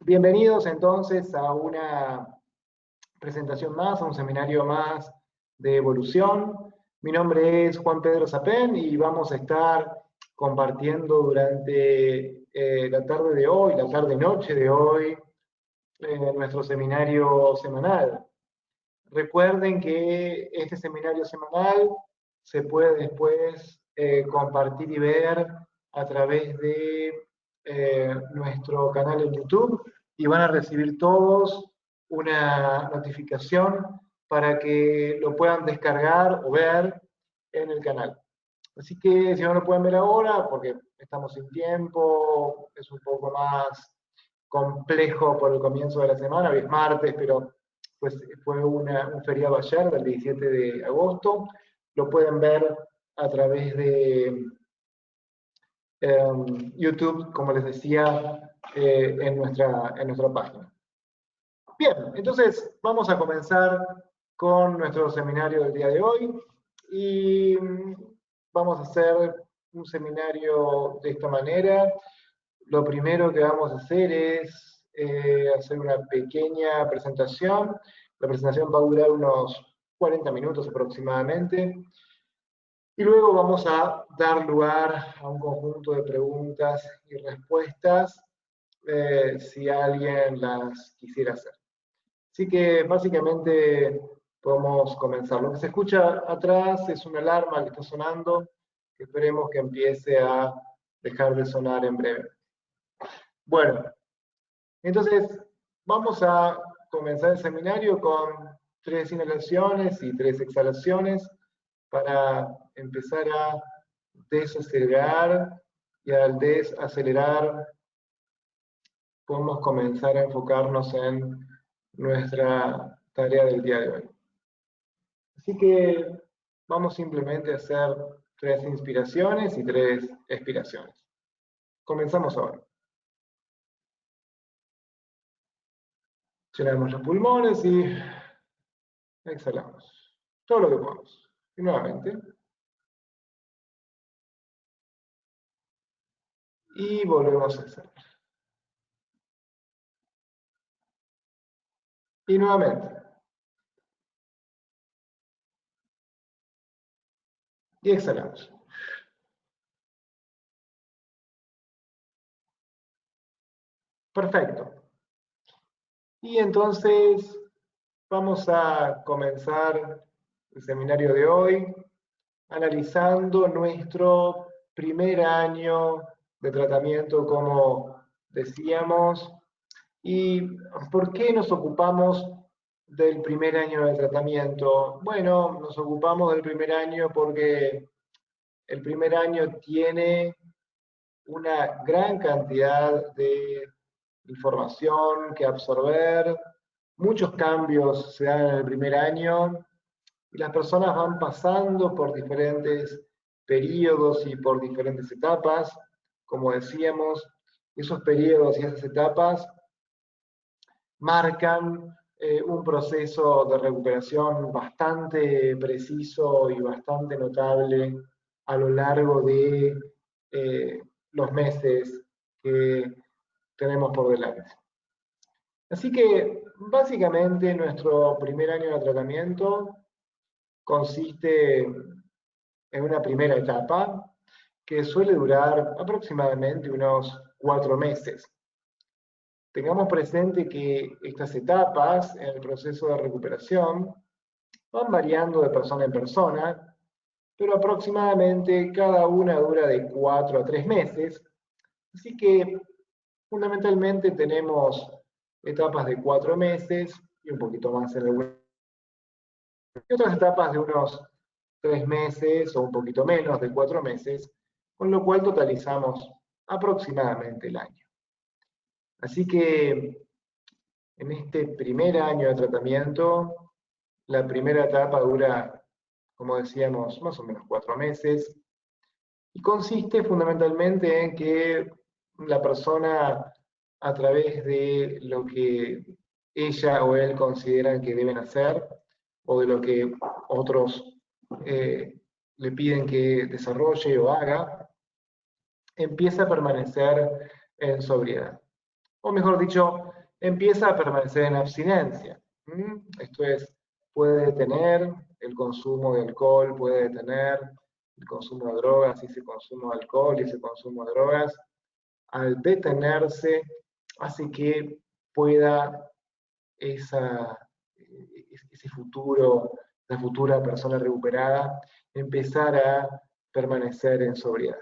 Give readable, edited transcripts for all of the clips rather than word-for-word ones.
Bienvenidos entonces a una presentación más, a un seminario más de evolución. Mi nombre es Juan Pedro Sapén y vamos a estar compartiendo durante la tarde de hoy, la tarde-noche de hoy, nuestro seminario semanal. Recuerden que este seminario semanal se puede después compartir y ver a través de nuestro canal en YouTube y van a recibir todos una notificación para que lo puedan descargar o ver en el canal. Así que si no lo pueden ver ahora, porque estamos sin tiempo, es un poco más complejo por el comienzo de la semana, hoy es martes, pero pues fue un feriado ayer, del 17 de agosto, lo pueden ver a través de YouTube, como les decía, en nuestra página. Bien, entonces vamos a comenzar con nuestro seminario del día de hoy y vamos a hacer un seminario de esta manera. Lo primero que vamos a hacer es hacer una pequeña presentación. La presentación va a durar unos 40 minutos aproximadamente. Y luego vamos a dar lugar a un conjunto de preguntas y respuestas si alguien las quisiera hacer. Así que básicamente podemos comenzar. Lo que se escucha atrás es una alarma que está sonando, que esperemos que empiece a dejar de sonar en breve. Bueno, entonces vamos a comenzar el seminario con 3 inhalaciones y 3 exhalaciones para empezar a desacelerar, y al desacelerar podemos comenzar a enfocarnos en nuestra tarea del día de hoy. Así que vamos simplemente a hacer 3 inspiraciones y 3 expiraciones. Comenzamos ahora. Llenamos los pulmones y exhalamos. Todo lo que podamos. Y nuevamente. Y volvemos a exhalar. Y nuevamente. Y exhalamos. Perfecto. Y entonces vamos a comenzar el seminario de hoy analizando nuestro primer año de tratamiento, como decíamos, y por qué nos ocupamos del primer año de tratamiento. Bueno, nos ocupamos del primer año porque el primer año tiene una gran cantidad de información que absorber, muchos cambios se dan en el primer año y las personas van pasando por diferentes periodos y por diferentes etapas, como decíamos, esos periodos y esas etapas marcan un proceso de recuperación bastante preciso y bastante notable a lo largo de los meses que tenemos por delante. Así que básicamente nuestro primer año de tratamiento consiste en una primera etapa que suele durar aproximadamente unos 4 meses. Tengamos presente que estas etapas en el proceso de recuperación van variando de persona en persona, pero aproximadamente cada una dura de 4 a 3 meses, así que fundamentalmente tenemos etapas de 4 meses y un poquito más en algunas, y otras etapas de unos 3 meses o un poquito menos de 4 meses, con lo cual totalizamos aproximadamente el año. Así que en este primer año de tratamiento, la primera etapa dura, como decíamos, más o menos 4 meses, y consiste fundamentalmente en que la persona, a través de lo que ella o él consideran que deben hacer, o de lo que otros le piden que desarrolle o haga, empieza a permanecer en sobriedad. o mejor dicho, empieza a permanecer en abstinencia. Esto es, puede detener el consumo de alcohol, puede detener el consumo de drogas, y ese consumo de alcohol y ese consumo de drogas, al detenerse, hace que pueda ese futuro, la futura persona recuperada, empezar a permanecer en sobriedad.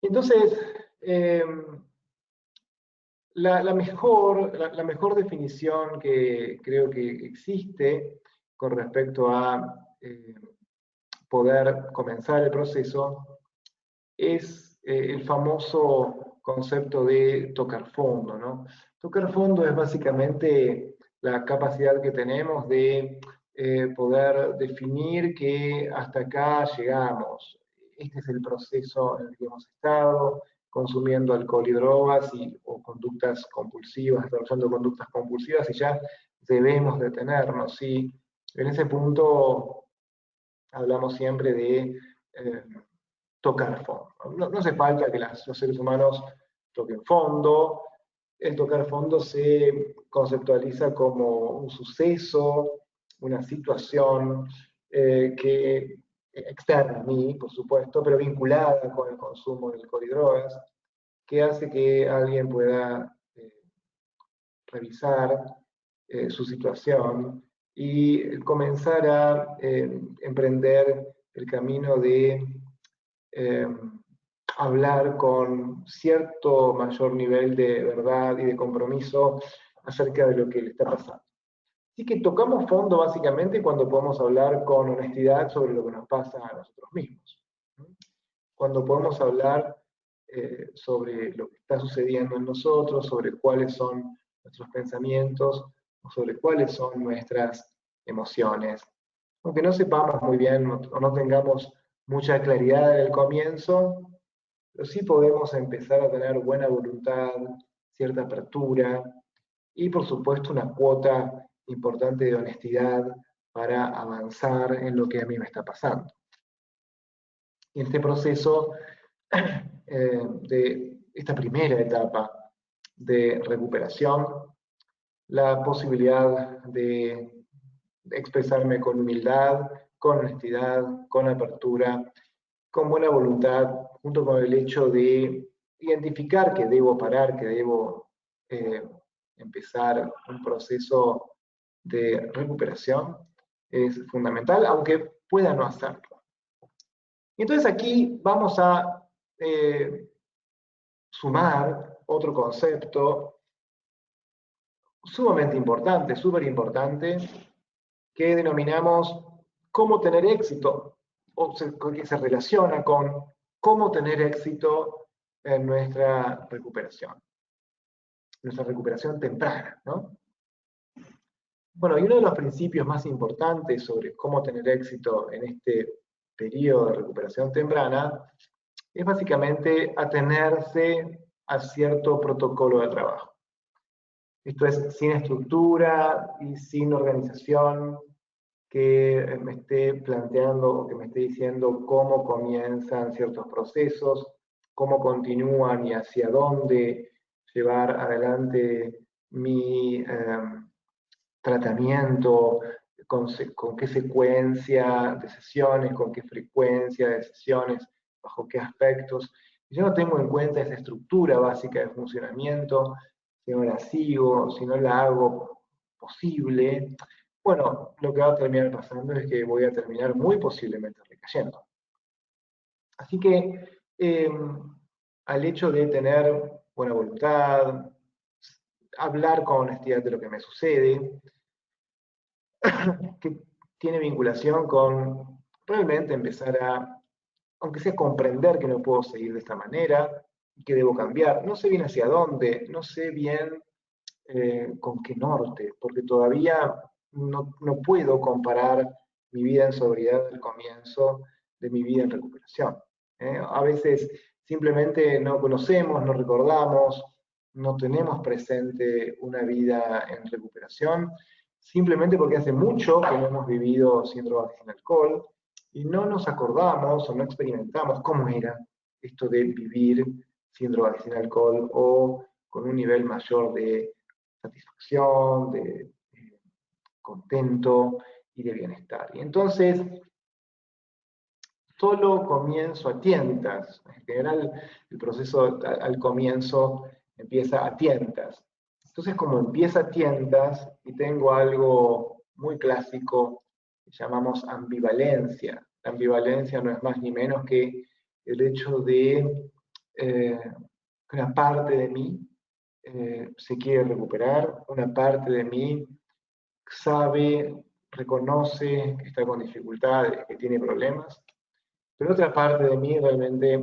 Entonces, la mejor definición que creo que existe con respecto a poder comenzar el proceso es el famoso concepto de tocar fondo, ¿no? Tocar fondo es básicamente la capacidad que tenemos de poder definir que hasta acá llegamos. Este es el proceso en el que hemos estado, consumiendo alcohol y drogas o conductas compulsivas, desarrollando conductas compulsivas, y ya debemos detenernos. ¿Sí? En ese punto hablamos siempre de tocar fondo. No hace falta que los seres humanos toquen fondo. El tocar fondo se conceptualiza como un suceso, una situación que externa a mí, por supuesto, pero vinculada con el consumo de alcohol y drogas, que hace que alguien pueda revisar su situación y comenzar a emprender el camino de eh, hablar con cierto mayor nivel de verdad y de compromiso acerca de lo que le está pasando. Así que tocamos fondo básicamente cuando podemos hablar con honestidad sobre lo que nos pasa a nosotros mismos. Cuando podemos hablar sobre lo que está sucediendo en nosotros, sobre cuáles son nuestros pensamientos, o sobre cuáles son nuestras emociones. Aunque no sepamos muy bien o no tengamos mucha claridad en el comienzo, pero sí podemos empezar a tener buena voluntad, cierta apertura y por supuesto una cuota importante de honestidad para avanzar en lo que a mí me está pasando. Y en este proceso de esta primera etapa de recuperación, la posibilidad de expresarme con humildad, con honestidad, con apertura, con buena voluntad, junto con el hecho de identificar que debo parar, que debo empezar un proceso de recuperación, es fundamental, aunque pueda no hacerlo. Y entonces aquí vamos a sumar otro concepto sumamente importante, súper importante, que denominamos cómo tener éxito, o que se relaciona con cómo tener éxito en nuestra recuperación temprana, ¿no? Bueno, y uno de los principios más importantes sobre cómo tener éxito en este periodo de recuperación temprana es básicamente atenerse a cierto protocolo de trabajo. Esto es sin estructura y sin organización, que me esté planteando o que me esté diciendo cómo comienzan ciertos procesos, cómo continúan y hacia dónde llevar adelante mi tratamiento, con qué secuencia de sesiones, con qué frecuencia de sesiones, bajo qué aspectos. Si yo no tengo en cuenta esa estructura básica de funcionamiento, si no la sigo, si no la hago posible, bueno, lo que va a terminar pasando es que voy a terminar muy posiblemente recayendo. Así que al hecho de tener buena voluntad, hablar con honestidad de lo que me sucede, que tiene vinculación con realmente empezar a, aunque sea comprender que no puedo seguir de esta manera, que debo cambiar. No sé bien hacia dónde, no sé bien con qué norte, porque todavía no puedo comparar mi vida en sobriedad del comienzo de mi vida en recuperación. A veces simplemente no conocemos, no recordamos, no tenemos presente una vida en recuperación, simplemente porque hace mucho que no hemos vivido sin drogas y sin alcohol, y no nos acordamos o no experimentamos cómo era esto de vivir sin drogas y sin alcohol, o con un nivel mayor de satisfacción, de contento y de bienestar. Y entonces, solo comienzo a tientas. En general, el proceso al comienzo empieza a tientas. Entonces, como empieza a tientas, y tengo algo muy clásico que llamamos ambivalencia. La ambivalencia no es más ni menos que el hecho de que una parte de mí se quiere recuperar, una parte de mí sabe, reconoce que está con dificultades, que tiene problemas, pero otra parte de mí realmente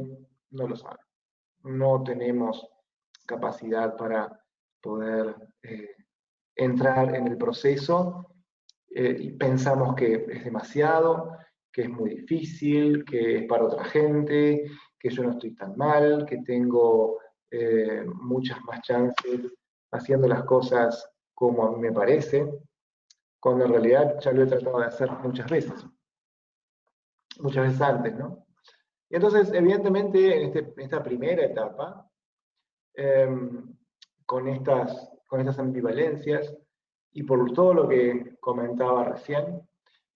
no lo sabe. No tenemos capacidad para poder entrar en el proceso y pensamos que es demasiado, que es muy difícil, que es para otra gente, que yo no estoy tan mal, que tengo muchas más chances haciendo las cosas como a mí me parece, cuando en realidad ya lo he tratado de hacer muchas veces antes, ¿no? Y entonces, evidentemente, en esta primera etapa, eh, con estas ambivalencias, y por todo lo que comentaba recién,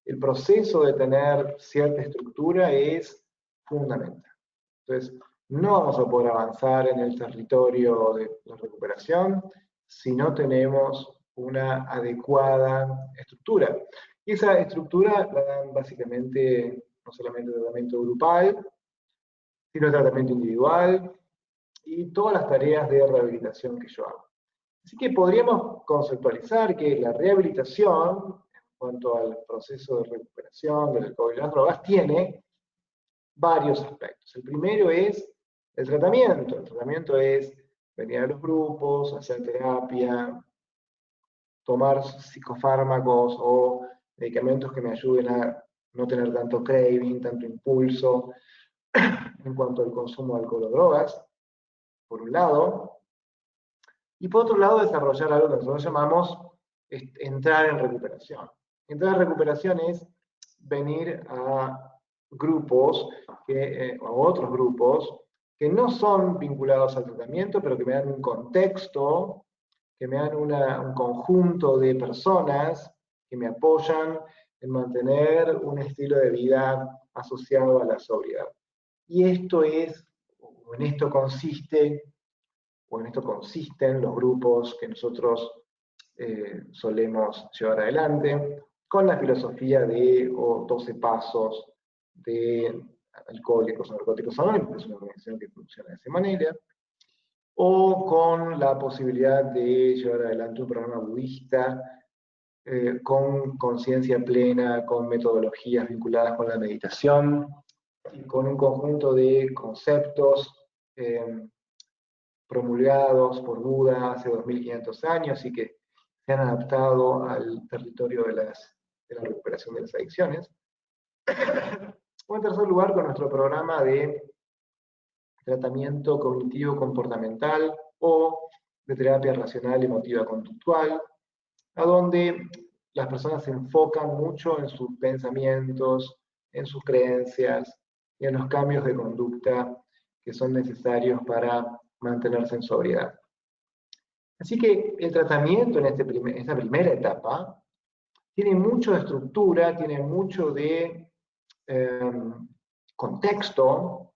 el proceso de tener cierta estructura es fundamental. Entonces, no vamos a poder avanzar en el territorio de la recuperación si no tenemos una adecuada estructura. Y esa estructura la dan básicamente no solamente el tratamiento grupal, sino el tratamiento individual y todas las tareas de rehabilitación que yo hago. Así que podríamos conceptualizar que la rehabilitación, en cuanto al proceso de recuperación del alcohol y las drogas, tiene varios aspectos. El primero es el tratamiento. El tratamiento es venir a los grupos, hacer terapia, tomar psicofármacos o medicamentos que me ayuden a no tener tanto craving, tanto impulso en cuanto al consumo de alcohol o drogas, por un lado. Y por otro lado, desarrollar algo que nosotros llamamos entrar en recuperación. Entrar en recuperación es venir a grupos, o a otros grupos, que no son vinculados al tratamiento, pero que me dan un contexto, que me dan un conjunto de personas que me apoyan en mantener un estilo de vida asociado a la sobriedad. Y esto es, o en esto consiste, o en esto consisten los grupos que nosotros solemos llevar adelante, con la filosofía de 12 pasos de Alcohólicos o Narcóticos Anónimos, que es una organización que funciona de esa manera, o con la posibilidad de llevar adelante un programa budista con conciencia plena, con metodologías vinculadas con la meditación, y con un conjunto de conceptos promulgados por Buda hace 2500 años y que se han adaptado al territorio de la recuperación de las adicciones. O en tercer lugar, con nuestro programa de tratamiento cognitivo-comportamental o de terapia racional emotiva conductual, a donde las personas se enfocan mucho en sus pensamientos, en sus creencias y en los cambios de conducta que son necesarios para mantenerse en sobriedad. Así que el tratamiento en esta primera etapa tiene mucho de estructura, tiene mucho de contexto,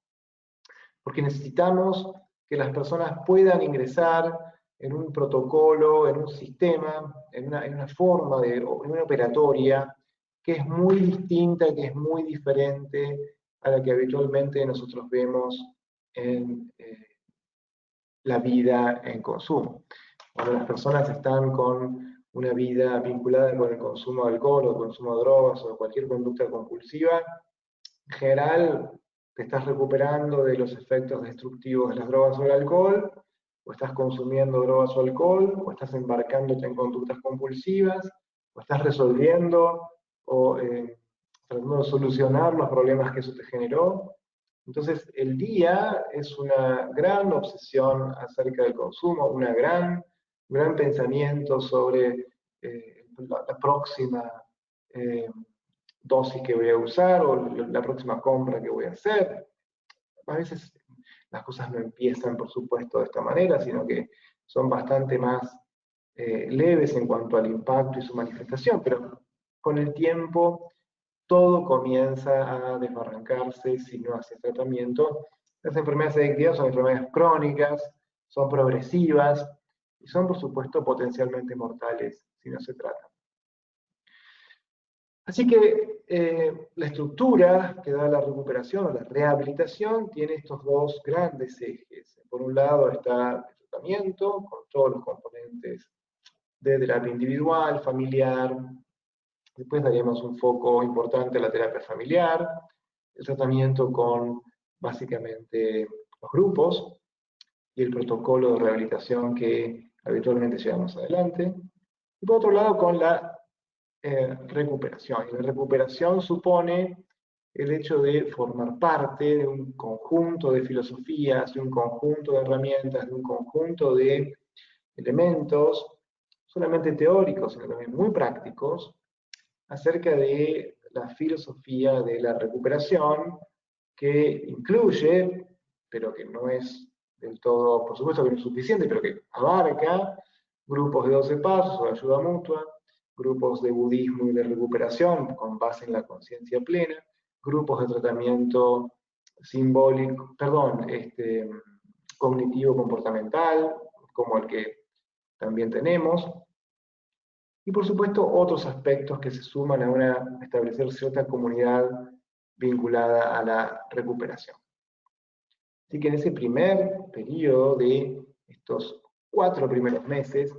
porque necesitamos que las personas puedan ingresar en un protocolo, en un sistema, en una forma, en una operatoria que es muy distinta, que es muy diferente a la que habitualmente nosotros vemos en la vida en consumo. Cuando las personas están con una vida vinculada con el consumo de alcohol o consumo de drogas o cualquier conducta compulsiva, en general te estás recuperando de los efectos destructivos de las drogas o el alcohol, o estás consumiendo drogas o alcohol, o estás embarcándote en conductas compulsivas, o estás resolviendo o tratando de solucionar los problemas que eso te generó. Entonces, el día es una gran obsesión acerca del consumo, un gran pensamiento sobre la próxima dosis que voy a usar o la próxima compra que voy a hacer. A veces las cosas no empiezan, por supuesto, de esta manera, sino que son bastante más leves en cuanto al impacto y su manifestación, pero con el tiempo todo comienza a desbarrancarse si no hace tratamiento. Las enfermedades adictivas son enfermedades crónicas, son progresivas y son, por supuesto, potencialmente mortales si no se tratan. Así que la estructura que da la recuperación o la rehabilitación tiene estos dos grandes ejes. Por un lado está el tratamiento, con todos los componentes de terapia individual, familiar. Después daríamos un foco importante a la terapia familiar, el tratamiento con básicamente los grupos y el protocolo de rehabilitación que habitualmente llevamos adelante. Y por otro lado, con la recuperación. Y la recuperación supone el hecho de formar parte de un conjunto de filosofías, de un conjunto de herramientas, de un conjunto de elementos, solamente teóricos, sino también muy prácticos, acerca de la filosofía de la recuperación, que incluye, pero que no es del todo, por supuesto que no es suficiente, pero que abarca grupos de 12 pasos o ayuda mutua, grupos de budismo y de recuperación con base en la conciencia plena, grupos de tratamiento simbólico, cognitivo-comportamental, como el que también tenemos, y por supuesto otros aspectos que se suman a establecer cierta comunidad vinculada a la recuperación. Así que en ese primer periodo de estos 4 primeros meses,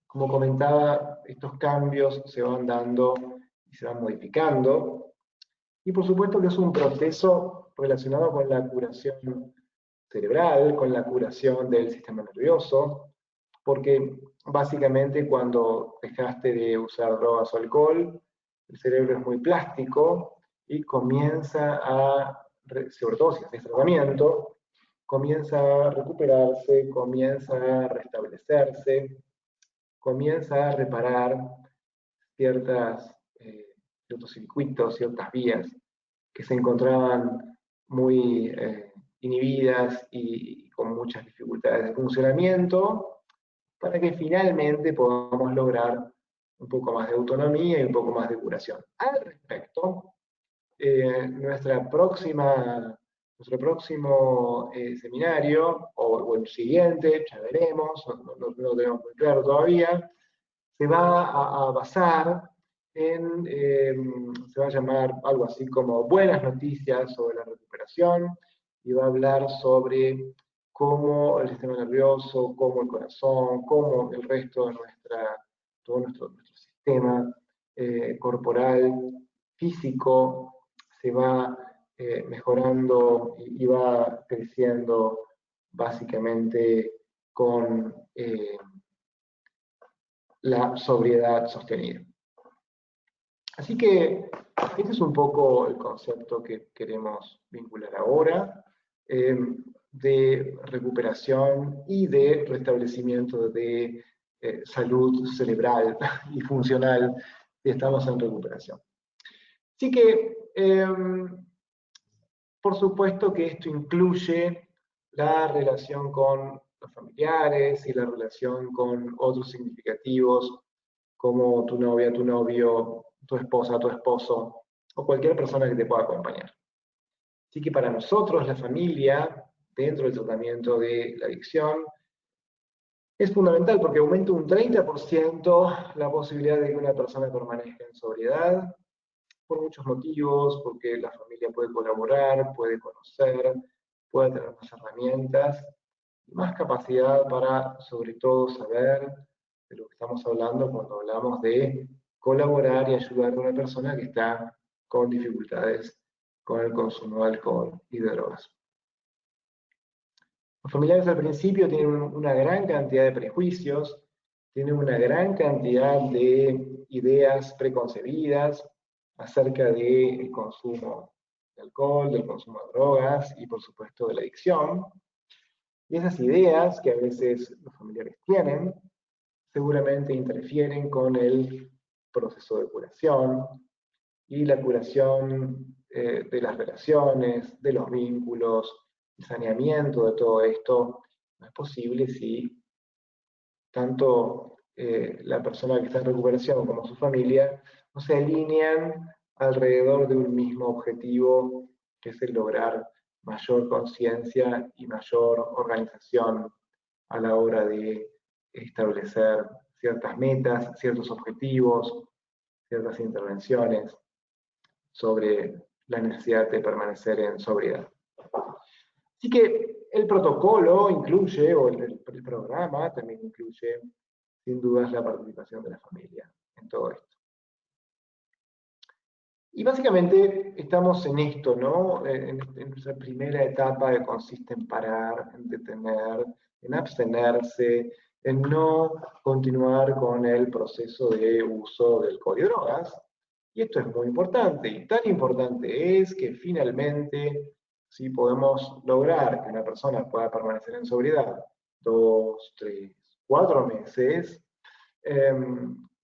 como comentaba, estos cambios se van dando y se van modificando, y por supuesto que es un proceso relacionado con la curación cerebral, con la curación del sistema nervioso, porque básicamente cuando dejaste de usar drogas o alcohol, el cerebro es muy plástico y comienza a, sobre todo si haces tratamiento, comienza a recuperarse, comienza a restablecerse, comienza a reparar ciertos circuitos, ciertas vías que se encontraban muy inhibidas y con muchas dificultades de funcionamiento, para que finalmente podamos lograr un poco más de autonomía y un poco más de curación. Al respecto, nuestro próximo seminario, o el siguiente, ya veremos, no lo tenemos muy claro todavía, se va a basar en, se va a llamar algo así como Buenas Noticias sobre la Recuperación, y va a hablar sobre cómo el sistema nervioso, cómo el corazón, cómo el resto de todo nuestro sistema corporal, físico, se va mejorando y va creciendo básicamente con la sobriedad sostenida. Así que este es un poco el concepto que queremos vincular ahora, de recuperación y de restablecimiento de salud cerebral y funcional si estamos en recuperación. Así que, por supuesto que esto incluye la relación con los familiares y la relación con otros significativos como tu novia, tu novio, tu esposa, tu esposo, o cualquier persona que te pueda acompañar. Así que para nosotros la familia, dentro del tratamiento de la adicción, es fundamental porque aumenta un 30% la posibilidad de que una persona permanezca en sobriedad, por muchos motivos, porque la familia puede colaborar, puede conocer, puede tener más herramientas, más capacidad para, sobre todo, saber de lo que estamos hablando cuando hablamos de colaborar y ayudar a una persona que está con dificultades con el consumo de alcohol y de drogas. Los familiares al principio tienen una gran cantidad de prejuicios, tienen una gran cantidad de ideas preconcebidas acerca del consumo de alcohol, del consumo de drogas y por supuesto de la adicción. Y esas ideas que a veces los familiares tienen, seguramente interfieren con el proceso de curación, y la curación de las relaciones, de los vínculos, el saneamiento de todo esto, No es posible si tanto la persona que está en recuperación como su familia no se alinean alrededor de un mismo objetivo, que es el lograr mayor conciencia y mayor organización a la hora de establecer ciertas metas, ciertos objetivos, ciertas intervenciones sobre la necesidad de permanecer en sobriedad. Así que el protocolo incluye, o el programa también incluye, sin dudas, la participación de la familia en todo esto. Y básicamente estamos en esto, ¿no? En nuestra primera etapa, que consiste en parar, en detener, en abstenerse, en no continuar con el proceso de uso del alcohol y drogas. Y esto es muy importante, y tan importante es que finalmente, si podemos lograr que una persona pueda permanecer en sobriedad 2, 3, 4 meses,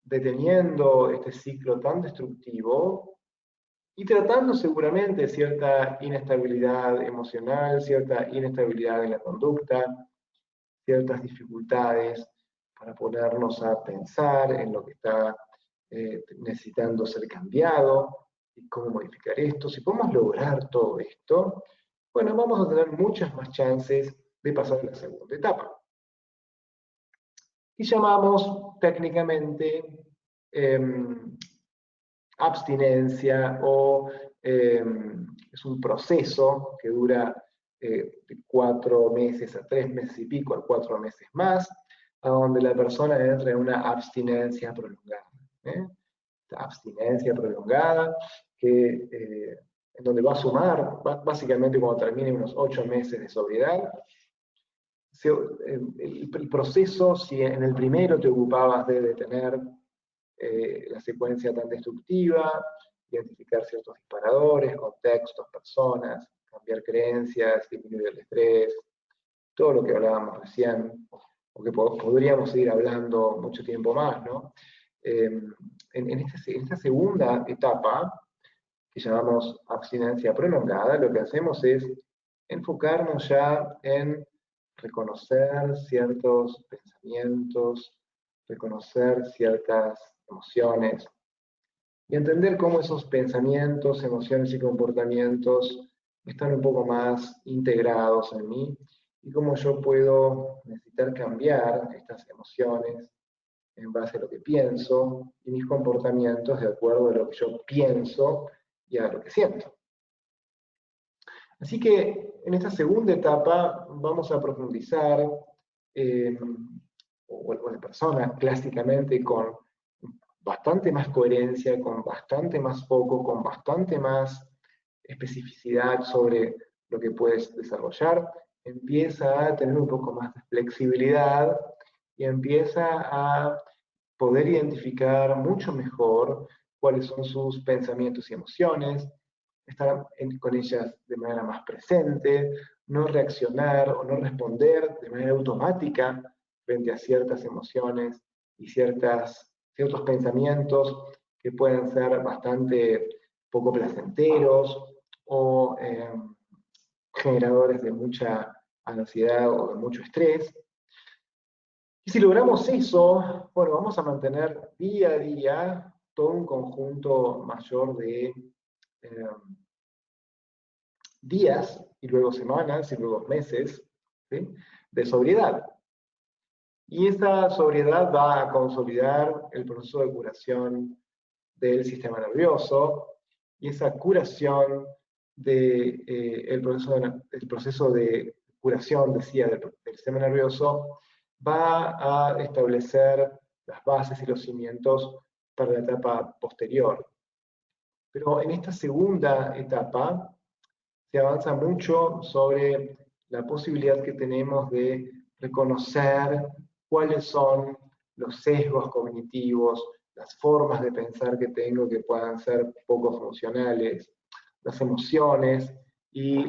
deteniendo este ciclo tan destructivo, y tratando seguramente cierta inestabilidad emocional, cierta inestabilidad en la conducta, ciertas dificultades para ponernos a pensar en lo que está necesitando ser cambiado y cómo modificar esto. Si podemos lograr todo esto, bueno, vamos a tener muchas más chances de pasar a la segunda etapa. Y llamamos técnicamente abstinencia, o es un proceso que dura de 4 meses a 3 meses y pico, a 4 meses más, a donde la persona entra en una abstinencia prolongada. Esta abstinencia prolongada, en donde va a sumar, básicamente cuando termine unos 8 meses de sobriedad. El proceso, si en el primero te ocupabas de detener la secuencia tan destructiva, identificar ciertos disparadores, contextos, personas, cambiar creencias, disminuir el estrés, todo lo que hablábamos recién, o que podríamos seguir hablando mucho tiempo más, ¿no? En esta segunda etapa, que llamamos abstinencia prolongada, lo que hacemos es enfocarnos ya en reconocer ciertos pensamientos, reconocer ciertas emociones, y entender cómo esos pensamientos, emociones y comportamientos están un poco más integrados en mí, y cómo yo puedo necesitar cambiar estas emociones en base a lo que pienso, y mis comportamientos de acuerdo a lo que yo pienso y a lo que siento. Así que en esta segunda etapa vamos a profundizar, o la persona clásicamente con bastante más coherencia, con bastante más foco, con bastante más especificidad sobre lo que puedes desarrollar, empieza a tener un poco más de flexibilidad y empieza a poder identificar mucho mejor cuáles son sus pensamientos y emociones, estar con ellas de manera más presente, no reaccionar o no responder de manera automática frente a ciertas emociones y ciertos pensamientos que pueden ser bastante poco placenteros, o generadores de mucha ansiedad o de mucho estrés. Y si logramos eso, bueno, vamos a mantener día a día todo un conjunto mayor de días, y luego semanas, y luego meses, ¿sí?, de sobriedad. Y esa sobriedad va a consolidar el proceso de curación del sistema nervioso, y esa curación el proceso de curación, decía, del sistema nervioso, va a establecer las bases y los cimientos para la etapa posterior. Pero en esta segunda etapa se avanza mucho sobre la posibilidad que tenemos de reconocer cuáles son los sesgos cognitivos, las formas de pensar que tengo que puedan ser poco funcionales, las emociones y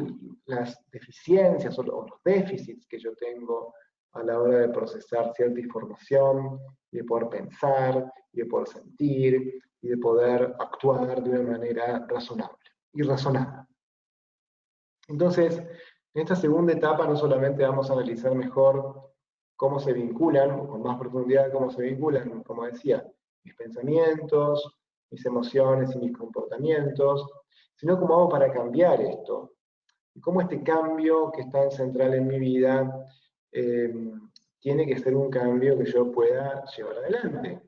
las deficiencias o los déficits que yo tengo a la hora de procesar cierta información, y de poder pensar, y de poder sentir, y de poder actuar de una manera razonable y razonada. Entonces, En esta segunda etapa no solamente vamos a analizar mejor cómo se vinculan, con más profundidad cómo se vinculan, como decía, mis pensamientos, mis emociones y mis comportamientos, sino cómo hago para cambiar esto, y cómo este cambio que es tan central en mi vida tiene que ser un cambio que yo pueda llevar adelante.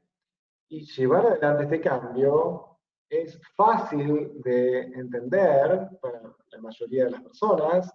Y llevar adelante este cambio es fácil de entender para la mayoría de las personas,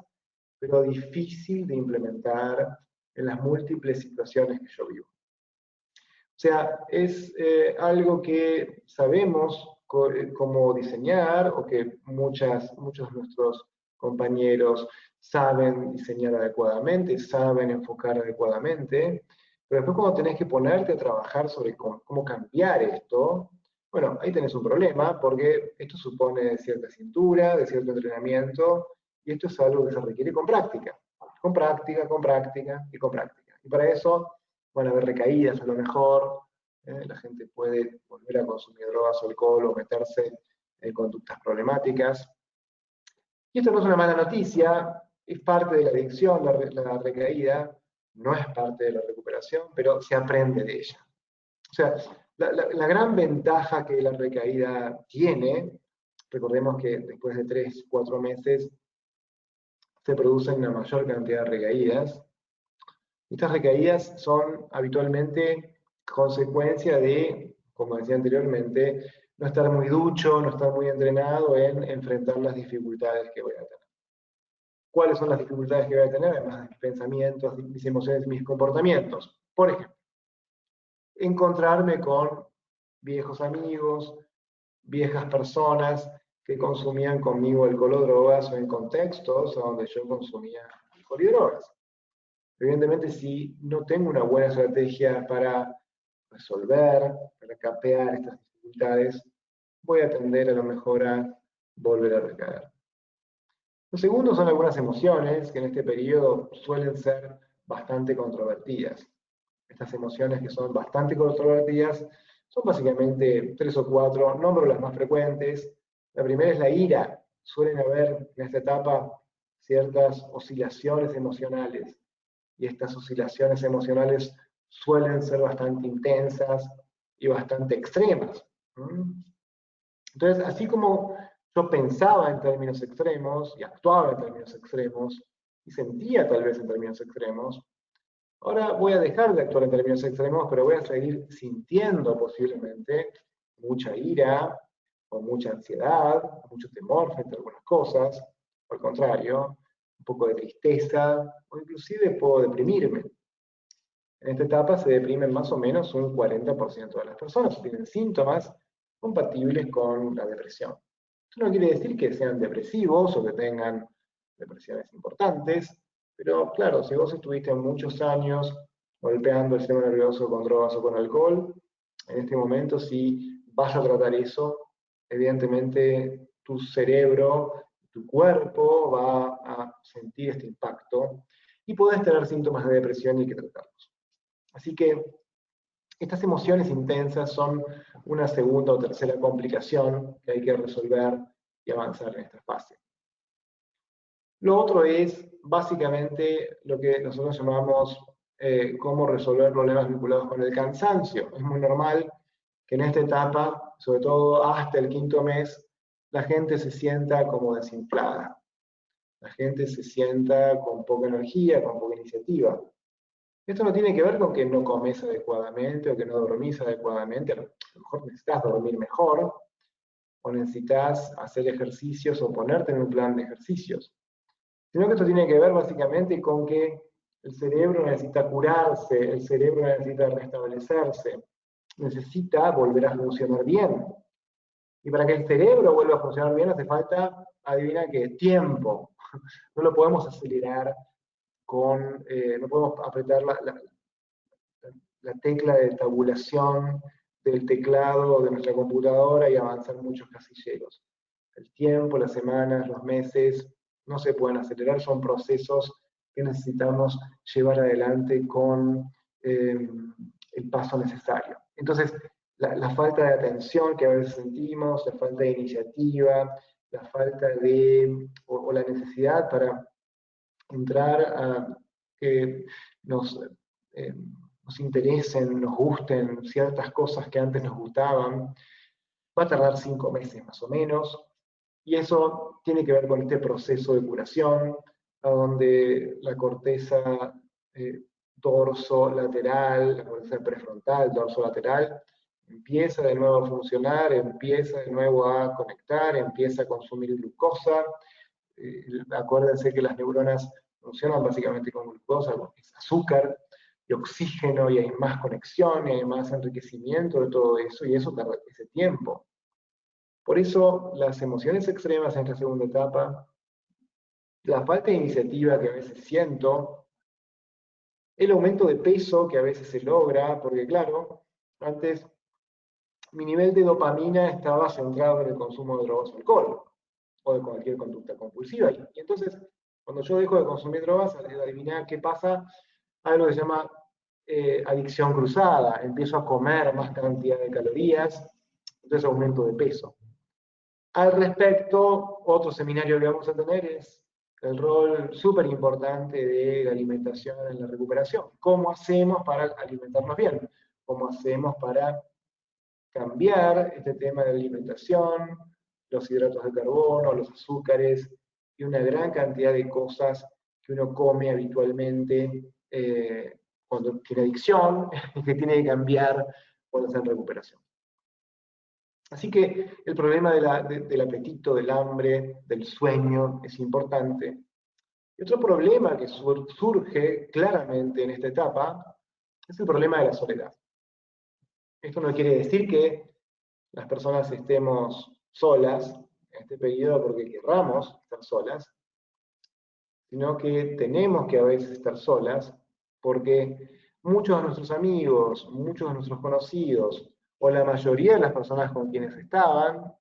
pero difícil de implementar en las múltiples situaciones que yo vivo. O sea, es algo que sabemos cómo diseñar, o que muchos de nuestros compañeros saben diseñar adecuadamente, saben enfocar adecuadamente, pero después cuando tenés que ponerte a trabajar sobre cómo cambiar esto, bueno, ahí tenés un problema, porque esto supone de cierta cintura, de cierto entrenamiento, y esto es algo que se requiere con práctica, con práctica, con práctica y con práctica. Y para eso van a haber recaídas a lo mejor, la gente puede volver a consumir drogas o alcohol o meterse en conductas problemáticas. Y esto no es una mala noticia, es parte de la adicción, la recaída, no es parte de la recuperación, pero se aprende de ella. O sea, la gran ventaja que la recaída tiene, recordemos que después de 3, 4 meses se producen una mayor cantidad de recaídas. Estas recaídas son habitualmente consecuencia de, como decía anteriormente, no estar muy ducho, no estar muy entrenado en enfrentar las dificultades que voy a tener. ¿Cuáles son las dificultades que voy a tener? Además de mis pensamientos, mis emociones, mis comportamientos. Por ejemplo, encontrarme con viejos amigos, viejas personas que consumían conmigo alcohol o drogas, o en contextos donde yo consumía alcohol y drogas. Evidentemente, si no tengo una buena estrategia para resolver, para capear estas dificultades, voy a tender a lo mejor a volver a recaer. Lo segundo son algunas emociones que en este periodo suelen ser bastante controvertidas. Estas emociones que son bastante controvertidas son básicamente 3 o 4, nombro las más frecuentes. La primera es la ira. Suelen haber en esta etapa ciertas oscilaciones emocionales, y estas oscilaciones emocionales suelen ser bastante intensas y bastante extremas. Entonces, así como yo pensaba en términos extremos y actuaba en términos extremos y sentía tal vez en términos extremos, ahora voy a dejar de actuar en términos extremos, pero voy a seguir sintiendo posiblemente mucha ira, o mucha ansiedad, o mucho temor frente a algunas cosas, o al contrario, un poco de tristeza, o inclusive puedo deprimirme. En esta etapa se deprimen más o menos un 40% de las personas, tienen síntomas compatibles con la depresión. Esto no quiere decir que sean depresivos o que tengan depresiones importantes, pero claro, si vos estuviste muchos años golpeando el sistema nervioso con drogas o con alcohol, en este momento si vas a tratar eso, evidentemente tu cerebro, tu cuerpo va a sentir este impacto y podés tener síntomas de depresión y hay que tratarlos. Así que estas emociones intensas son una segunda o tercera complicación que hay que resolver y avanzar en esta fase. Lo otro es básicamente lo que nosotros llamamos cómo resolver problemas vinculados con el cansancio. Es muy normal que en esta etapa, sobre todo hasta el 5.º mes, la gente se sienta como desinflada. La gente se sienta con poca energía, con poca iniciativa. Esto no tiene que ver con que no comes adecuadamente o que no dormís adecuadamente. A lo mejor necesitas dormir mejor, o necesitas hacer ejercicios o ponerte en un plan de ejercicios. Sino que esto tiene que ver básicamente con que el cerebro necesita curarse, el cerebro necesita restablecerse, necesita volver a funcionar bien. Y para que el cerebro vuelva a funcionar bien hace falta, adivina qué, tiempo. No lo podemos acelerar no podemos apretar la tecla de tabulación del teclado de nuestra computadora y avanzar muchos casilleros. El tiempo, las semanas, los meses no se pueden acelerar, son procesos que necesitamos llevar adelante con el paso necesario. Entonces, la falta de atención que a veces sentimos, la falta de iniciativa, la falta de, o la necesidad para entrar a que nos interesen, nos gusten ciertas cosas que antes nos gustaban, va a tardar 5 meses más o menos, y eso tiene que ver con este proceso de curación, a donde la corteza dorso-lateral, la corteza prefrontal, dorso-lateral, empieza de nuevo a funcionar, empieza de nuevo a conectar, empieza a consumir glucosa. Acuérdense que las neuronas funcionan básicamente con glucosa, porque es azúcar y oxígeno, y hay más conexión, y hay más enriquecimiento de todo eso, y eso tarda ese tiempo. Por eso, las emociones extremas en esta segunda etapa, la falta de iniciativa que a veces siento, el aumento de peso que a veces se logra, porque claro, antes mi nivel de dopamina estaba centrado en el consumo de drogas o alcohol, o de cualquier conducta compulsiva. Y entonces, cuando yo dejo de consumir drogas, adivinar qué pasa, algo que se llama adicción cruzada. Empiezo a comer más cantidad de calorías, entonces aumento de peso. Al respecto, otro seminario que vamos a tener es el rol súper importante de la alimentación en la recuperación. ¿Cómo hacemos para alimentarnos bien? ¿Cómo hacemos para cambiar este tema de alimentación, los hidratos de carbono, los azúcares y una gran cantidad de cosas que uno come habitualmente cuando tiene adicción y que tiene que cambiar cuando está en recuperación? Así que el problema del apetito, del hambre, del sueño es importante. Y otro problema que surge claramente en esta etapa es el problema de la soledad. Esto no quiere decir que las personas estemos solas en este periodo porque querramos estar solas, sino que tenemos que a veces estar solas porque muchos de nuestros amigos, muchos de nuestros conocidos, o la mayoría de las personas con quienes estábamos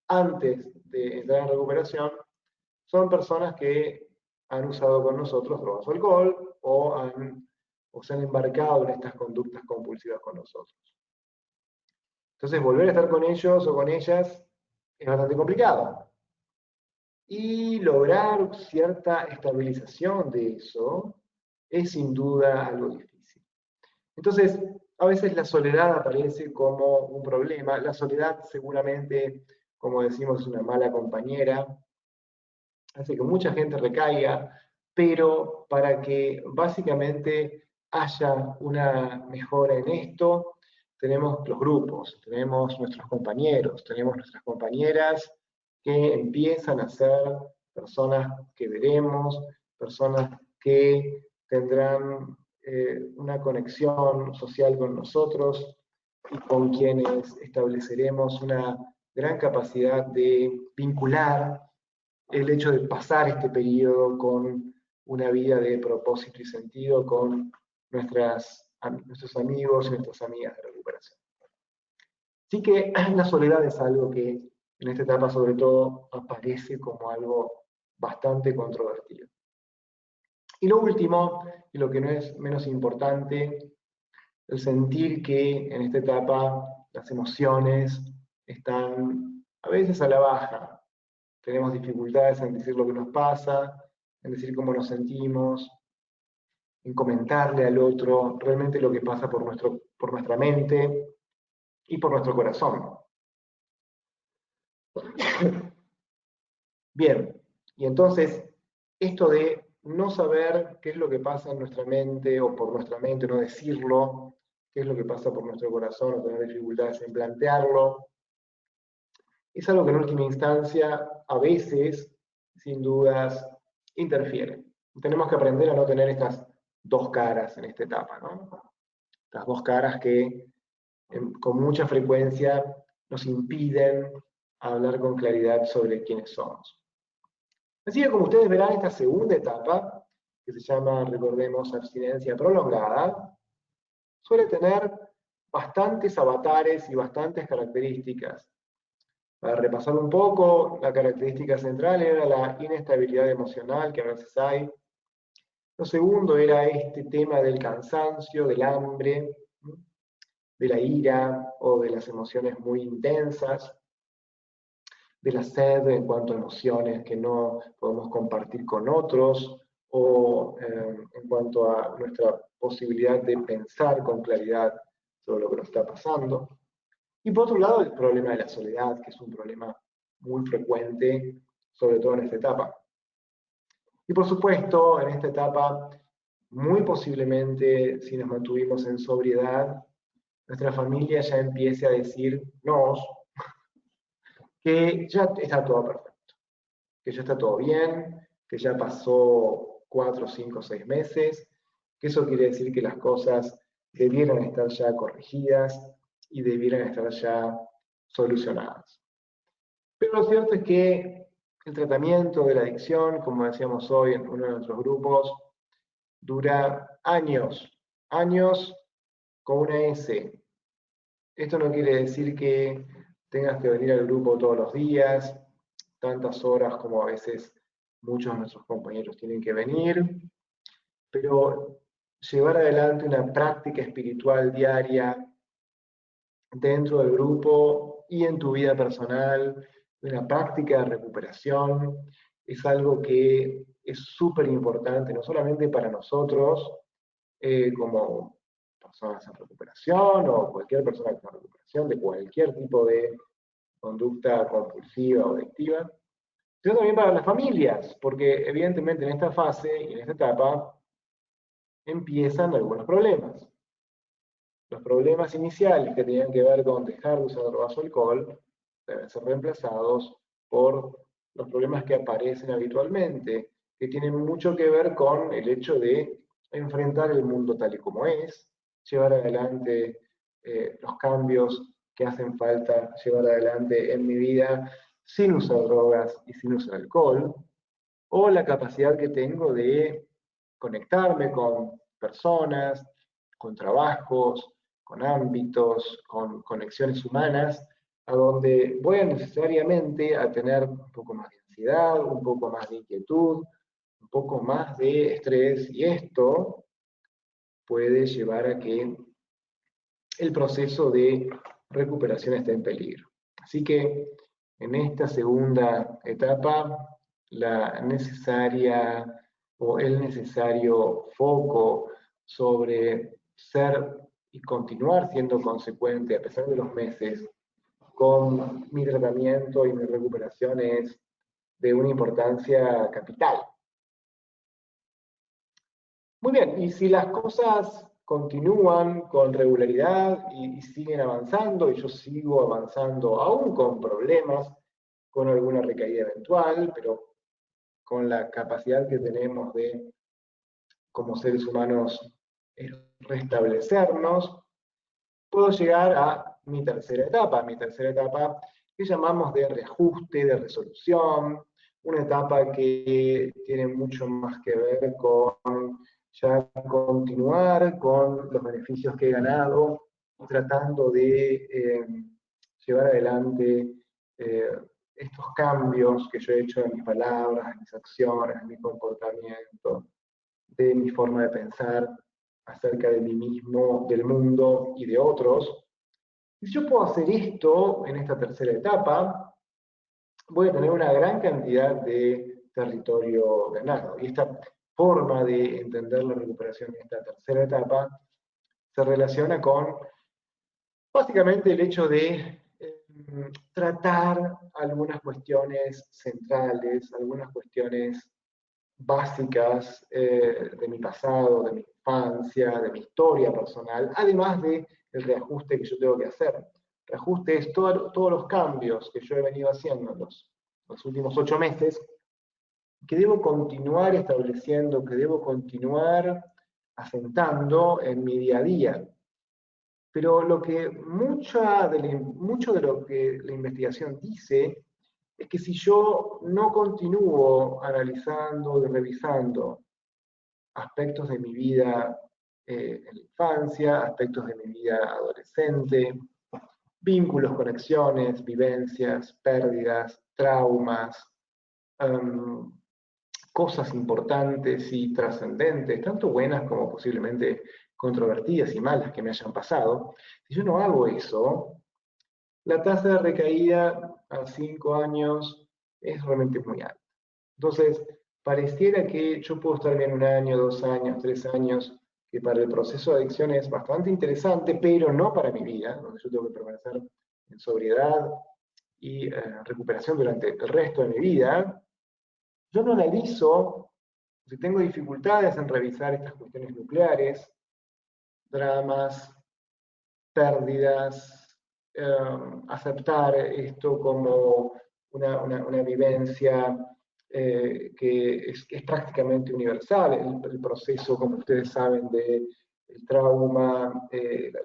antes de entrar en recuperación, son personas que han usado con nosotros drogas o alcohol, o se han embarcado en estas conductas compulsivas con nosotros. Entonces, volver a estar con ellos o con ellas es bastante complicado. Y lograr cierta estabilización de eso es sin duda algo difícil. Entonces, a veces la soledad aparece como un problema. La soledad seguramente, como decimos, es una mala compañera, hace que mucha gente recaiga, pero para que básicamente haya una mejora en esto, tenemos los grupos, tenemos nuestros compañeros, tenemos nuestras compañeras que empiezan a ser personas que veremos, personas que tendrán una conexión social con nosotros y con quienes estableceremos una gran capacidad de vincular el hecho de pasar este periodo con una vida de propósito y sentido con nuestros amigos y nuestras amigas de recuperación. Así que la soledad es algo que en esta etapa sobre todo aparece como algo bastante controvertido. Y lo último, y lo que no es menos importante, el sentir que en esta etapa las emociones están a veces a la baja. Tenemos dificultades en decir lo que nos pasa, en decir cómo nos sentimos, en comentarle al otro realmente lo que pasa por nuestra mente y por nuestro corazón. Bien, y entonces esto de no saber qué es lo que pasa en nuestra mente o por nuestra mente, no decirlo, qué es lo que pasa por nuestro corazón, o tener dificultades en plantearlo, es algo que en última instancia a veces, sin dudas, interfiere. Tenemos que aprender a no tener estas dos caras en esta etapa, ¿no? Estas dos caras que con mucha frecuencia nos impiden hablar con claridad sobre quiénes somos. Así que como ustedes verán, esta segunda etapa, que se llama, recordemos, abstinencia prolongada, suele tener bastantes avatares y bastantes características. Para repasar un poco, la característica central era la inestabilidad emocional que a veces hay. Lo segundo era este tema del cansancio, del hambre, de la ira o de las emociones muy intensas. de la sed en cuanto a emociones que no podemos compartir con otros, o en cuanto a nuestra posibilidad de pensar con claridad sobre lo que nos está pasando. Y por otro lado, el problema de la soledad, que es un problema muy frecuente, sobre todo en esta etapa. Y por supuesto, en esta etapa, muy posiblemente, si nos mantuvimos en sobriedad, nuestra familia ya empiece a decirnos que ya está todo perfecto, que ya está todo bien, que ya pasó 4, 5, 6 meses, que eso quiere decir que las cosas debieran estar ya corregidas y debieran estar ya solucionadas. Pero lo cierto es que el tratamiento de la adicción, como decíamos hoy en uno de nuestros grupos, dura años, años con una S. Esto no quiere decir que tengas que venir al grupo todos los días, tantas horas como a veces muchos de nuestros compañeros tienen que venir, pero llevar adelante una práctica espiritual diaria dentro del grupo y en tu vida personal, una práctica de recuperación, es algo que es súper importante, no solamente para nosotros, como personas en recuperación o cualquier persona que está en recuperación de cualquier tipo de conducta compulsiva o adictiva, sino también para las familias, porque evidentemente en esta fase y en esta etapa empiezan algunos problemas. Los problemas iniciales que tenían que ver con dejar de usar drogas o alcohol deben ser reemplazados por los problemas que aparecen habitualmente, que tienen mucho que ver con el hecho de enfrentar el mundo tal y como es, llevar adelante los cambios que hacen falta llevar adelante en mi vida sin usar drogas y sin usar alcohol, o la capacidad que tengo de conectarme con personas, con trabajos, con ámbitos, con conexiones humanas, a donde voy a necesariamente a tener un poco más de ansiedad, un poco más de inquietud, un poco más de estrés, y esto puede llevar a que el proceso de recuperación esté en peligro. Así que en esta segunda etapa, la necesaria o el necesario foco sobre ser y continuar siendo consecuente a pesar de los meses con mi tratamiento y mi recuperación es de una importancia capital. Muy bien, y si las cosas continúan con regularidad y siguen avanzando, y yo sigo avanzando aún con problemas, con alguna recaída eventual, pero con la capacidad que tenemos de, como seres humanos, restablecernos, puedo llegar a mi tercera etapa que llamamos de reajuste, de resolución, una etapa que tiene mucho más que ver con ya continuar con los beneficios que he ganado, tratando de llevar adelante estos cambios que yo he hecho en mis palabras, en mis acciones, en mi comportamiento, de mi forma de pensar acerca de mí mismo, del mundo y de otros. Y si yo puedo hacer esto en esta tercera etapa, voy a tener una gran cantidad de territorio ganado. Y esta forma de entender la recuperación en esta tercera etapa se relaciona con básicamente el hecho de tratar algunas cuestiones centrales, algunas cuestiones básicas de mi pasado, de mi infancia, de mi historia personal, además del reajuste que yo tengo que hacer. Reajuste es todos los cambios que yo he venido haciendo en los últimos 8 meses, que debo continuar estableciendo, que debo continuar asentando en mi día a día. Pero lo que mucho de lo que la investigación dice es que si yo no continúo analizando y revisando aspectos de mi vida en la infancia, aspectos de mi vida adolescente, vínculos, conexiones, vivencias, pérdidas, traumas, um, cosas importantes y trascendentes, tanto buenas como posiblemente controvertidas y malas que me hayan pasado, si yo no hago eso, la tasa de recaída a 5 años es realmente muy alta. Entonces, pareciera que yo puedo estar bien 1 año, 2 años, 3 años, que para el proceso de adicción es bastante interesante, pero no para mi vida, donde yo tengo que permanecer en sobriedad y recuperación durante el resto de mi vida. Yo no analizo si tengo dificultades en revisar estas cuestiones nucleares, dramas, pérdidas, aceptar esto como una vivencia que es prácticamente universal, el proceso, como ustedes saben, del trauma,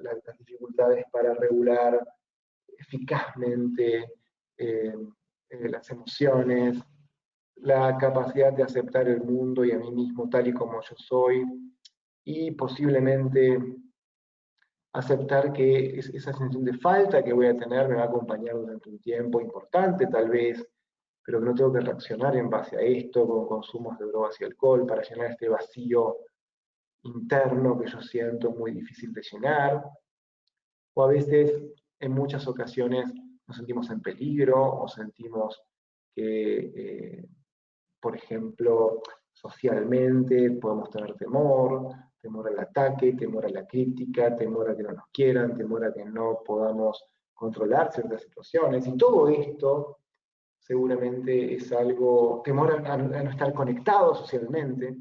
las dificultades para regular eficazmente las emociones, la capacidad de aceptar el mundo y a mí mismo tal y como yo soy, y posiblemente aceptar que esa sensación de falta que voy a tener me va a acompañar durante un tiempo importante, tal vez, pero que no tengo que reaccionar en base a esto, con consumos de drogas y alcohol, para llenar este vacío interno que yo siento muy difícil de llenar, o a veces, en muchas ocasiones, nos sentimos en peligro, o sentimos que, por ejemplo, socialmente podemos tener temor, temor al ataque, temor a la crítica, temor a que no nos quieran, temor a que no podamos controlar ciertas situaciones. Y todo esto seguramente es algo, temor a no estar conectados socialmente.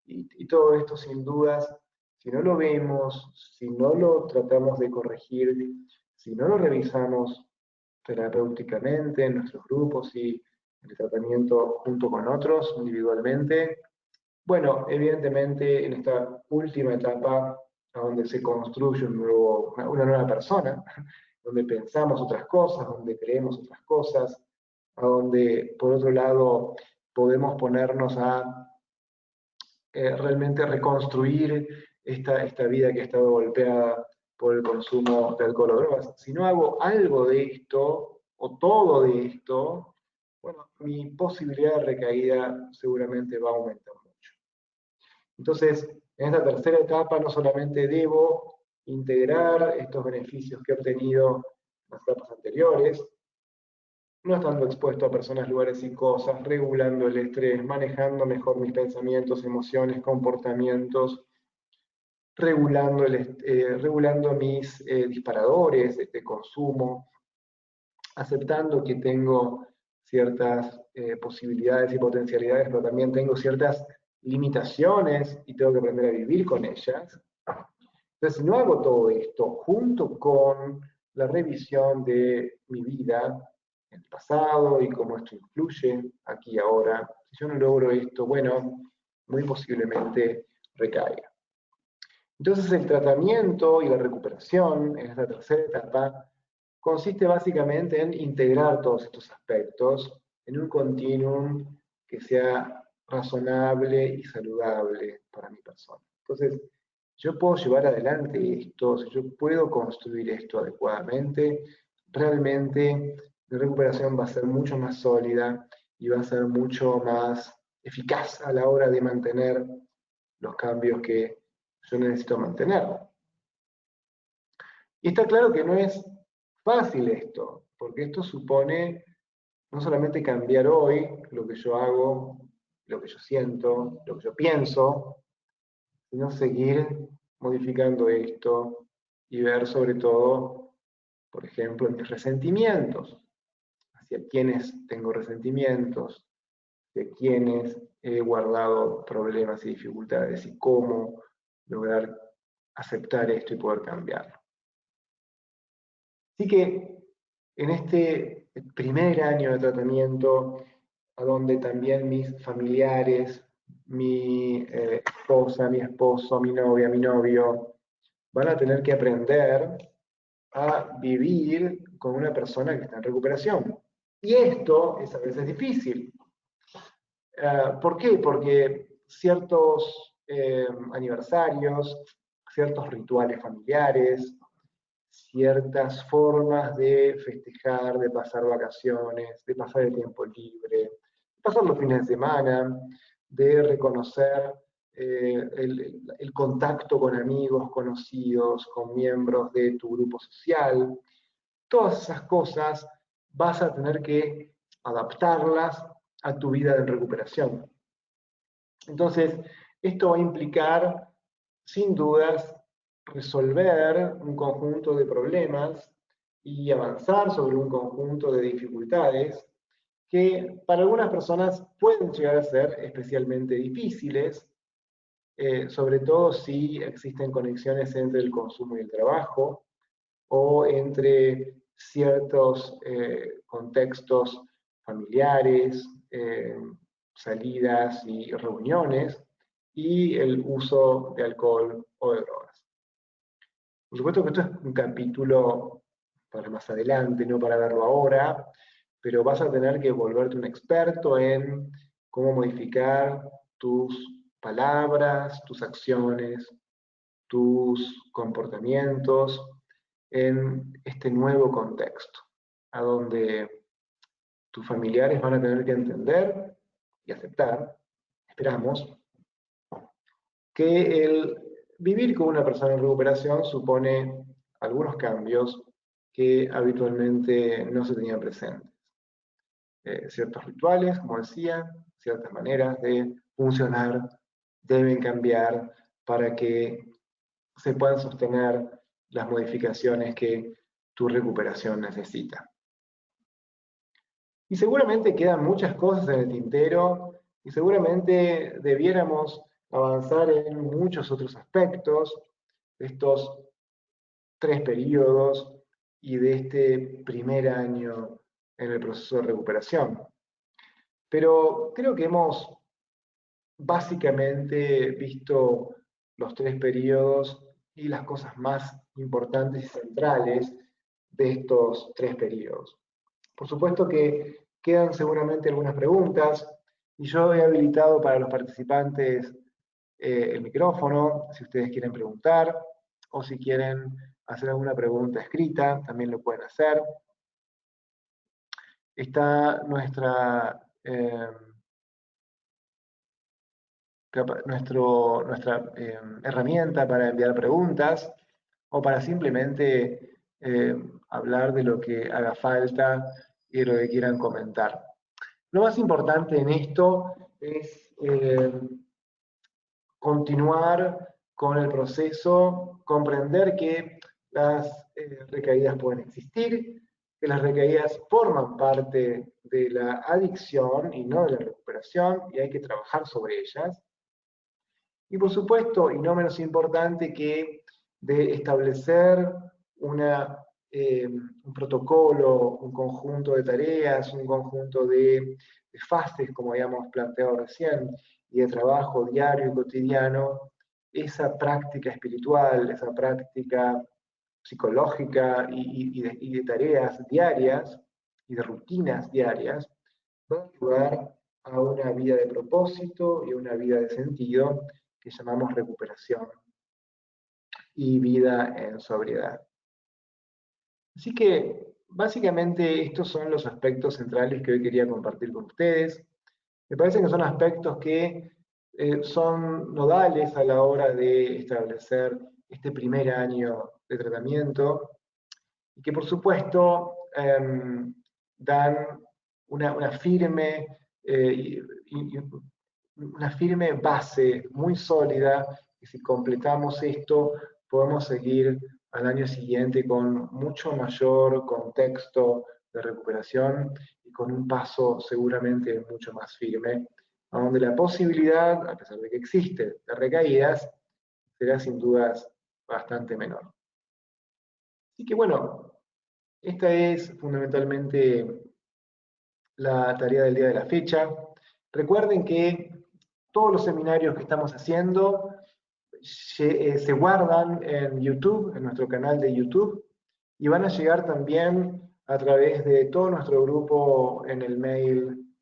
Y todo esto sin dudas, si no lo vemos, si no lo tratamos de corregir, si no lo revisamos terapéuticamente en nuestros grupos y en el tratamiento junto con otros individualmente, bueno, evidentemente en esta última etapa, a donde se construye una nueva persona, donde pensamos otras cosas, donde creemos otras cosas, a donde por otro lado podemos ponernos a realmente reconstruir esta vida que ha estado golpeada por el consumo de alcohol o drogas. Si no hago algo de esto, o todo de esto, bueno, mi posibilidad de recaída seguramente va a aumentar mucho. Entonces, en esta tercera etapa no solamente debo integrar estos beneficios que he obtenido en las etapas anteriores, no estando expuesto a personas, lugares y cosas, regulando el estrés, manejando mejor mis pensamientos, emociones, comportamientos, regulando mis disparadores de consumo, aceptando que tengo ciertas posibilidades y potencialidades, pero también tengo ciertas limitaciones y tengo que aprender a vivir con ellas. Entonces, si no hago todo esto junto con la revisión de mi vida en el pasado y cómo esto influye aquí y ahora, si yo no logro esto, bueno, muy posiblemente recaiga. Entonces, el tratamiento y la recuperación en esta tercera etapa consiste básicamente en integrar todos estos aspectos en un continuum que sea razonable y saludable para mi persona. Entonces, yo puedo llevar adelante esto, si yo puedo construir esto adecuadamente, realmente mi recuperación va a ser mucho más sólida y va a ser mucho más eficaz a la hora de mantener los cambios que yo necesito mantener. Y está claro que no es fácil esto, porque esto supone no solamente cambiar hoy lo que yo hago, lo que yo siento, lo que yo pienso, sino seguir modificando esto y ver sobre todo, por ejemplo, mis resentimientos, hacia quienes tengo resentimientos, de quienes he guardado problemas y dificultades y cómo lograr aceptar esto y poder cambiarlo. Así que en este primer año de tratamiento, a donde también mis familiares, mi esposa, mi esposo, mi novia, mi novio, van a tener que aprender a vivir con una persona que está en recuperación. Y esto es a veces difícil. ¿Por qué? Porque ciertos aniversarios, ciertos rituales familiares, ciertas formas de festejar, de pasar vacaciones, de pasar el tiempo libre, de pasar los fines de semana, de reconocer el contacto con amigos, conocidos, con miembros de tu grupo social. Todas esas cosas vas a tener que adaptarlas a tu vida de recuperación. Entonces, esto va a implicar, sin dudas, resolver un conjunto de problemas y avanzar sobre un conjunto de dificultades que para algunas personas pueden llegar a ser especialmente difíciles, sobre todo si existen conexiones entre el consumo y el trabajo, o entre ciertos contextos familiares, salidas y reuniones, y el uso de alcohol o de drogas. Por supuesto que esto es un capítulo para más adelante, no para verlo ahora, pero vas a tener que volverte un experto en cómo modificar tus palabras, tus acciones, tus comportamientos en este nuevo contexto, a donde tus familiares van a tener que entender y aceptar, esperamos, que el vivir con una persona en recuperación supone algunos cambios que habitualmente no se tenían presentes. Ciertos rituales, como decía, ciertas maneras de funcionar deben cambiar para que se puedan sostener las modificaciones que tu recuperación necesita. Y seguramente quedan muchas cosas en el tintero y seguramente debiéramos avanzar en muchos otros aspectos de estos 3 periodos y de este primer año en el proceso de recuperación. Pero creo que hemos básicamente visto los 3 periodos y las cosas más importantes y centrales de estos 3 periodos. Por supuesto que quedan seguramente algunas preguntas y yo he habilitado para los participantes el micrófono, si ustedes quieren preguntar o si quieren hacer alguna pregunta escrita, también lo pueden hacer. Está nuestra herramienta para enviar preguntas o para simplemente hablar de lo que haga falta y de lo que quieran comentar. Lo más importante en esto es continuar con el proceso, comprender que las recaídas pueden existir, que las recaídas forman parte de la adicción y no de la recuperación, y hay que trabajar sobre ellas. Y por supuesto, y no menos importante, que de establecer un protocolo, un conjunto de tareas, un conjunto de fases, como habíamos planteado recién, y de trabajo diario y cotidiano, esa práctica espiritual, esa práctica psicológica y de tareas diarias y de rutinas diarias, va a ayudar a una vida de propósito y una vida de sentido que llamamos recuperación y vida en sobriedad. Así que básicamente estos son los aspectos centrales que hoy quería compartir con ustedes. Me parece que son aspectos que son nodales a la hora de establecer este primer año de tratamiento y que por supuesto dan una firme una firme base muy sólida, y si completamos esto, podemos seguir al año siguiente con mucho mayor contexto de recuperación y con un paso seguramente mucho más firme, a donde la posibilidad, a pesar de que existe, de recaídas, será sin dudas bastante menor. Así que bueno, esta es fundamentalmente la tarea del día de la fecha. Recuerden que todos los seminarios que estamos haciendo se guardan en YouTube, en nuestro canal de YouTube, y van a llegar también a través de todo nuestro grupo en el mail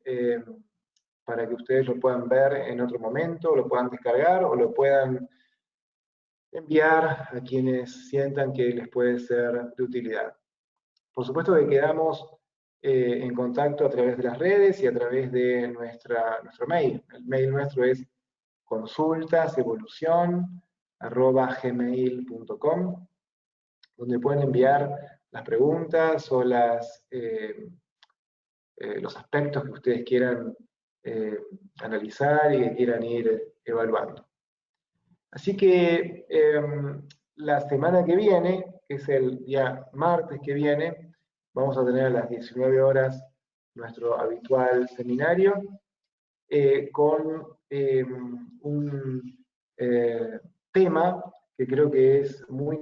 para que ustedes lo puedan ver en otro momento, lo puedan descargar o lo puedan enviar a quienes sientan que les puede ser de utilidad. Por supuesto que quedamos en contacto a través de las redes y a través de nuestro mail. El mail nuestro es consultasevolucion@gmail.com, donde pueden enviar preguntas o los aspectos que ustedes quieran analizar y que quieran ir evaluando. Así que la semana que viene, que es el día martes que viene, vamos a tener a las 19 horas nuestro habitual seminario con un tema que creo que es muy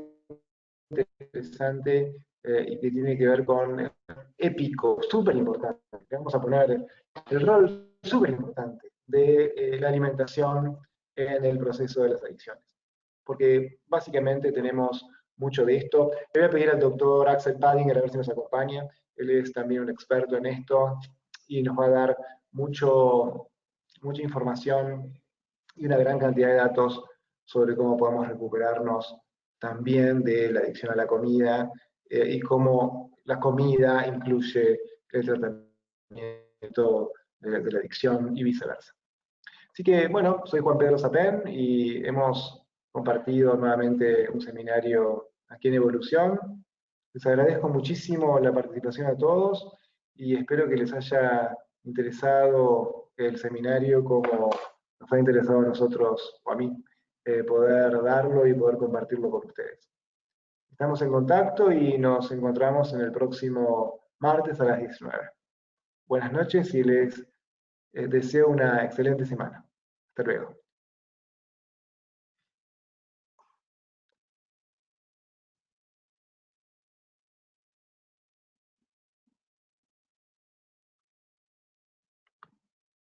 interesante y que tiene que ver con épico, súper importante. Vamos a poner el rol súper importante de la alimentación en el proceso de las adicciones. Porque básicamente tenemos mucho de esto. Le voy a pedir al doctor Axel Padinger a ver si nos acompaña. Él es también un experto en esto y nos va a dar mucha información y una gran cantidad de datos sobre cómo podemos recuperarnos también de la adicción a la comida y cómo la comida incluye el tratamiento de la adicción y viceversa. Así que, bueno, soy Juan Pedro Sapén y hemos compartido nuevamente un seminario aquí en Evolución. Les agradezco muchísimo la participación a todos y espero que les haya interesado el seminario como nos ha interesado a nosotros, o a mí, poder darlo y poder compartirlo con ustedes. Estamos en contacto y nos encontramos en el próximo martes a las 19. Buenas noches y les deseo una excelente semana. Hasta luego.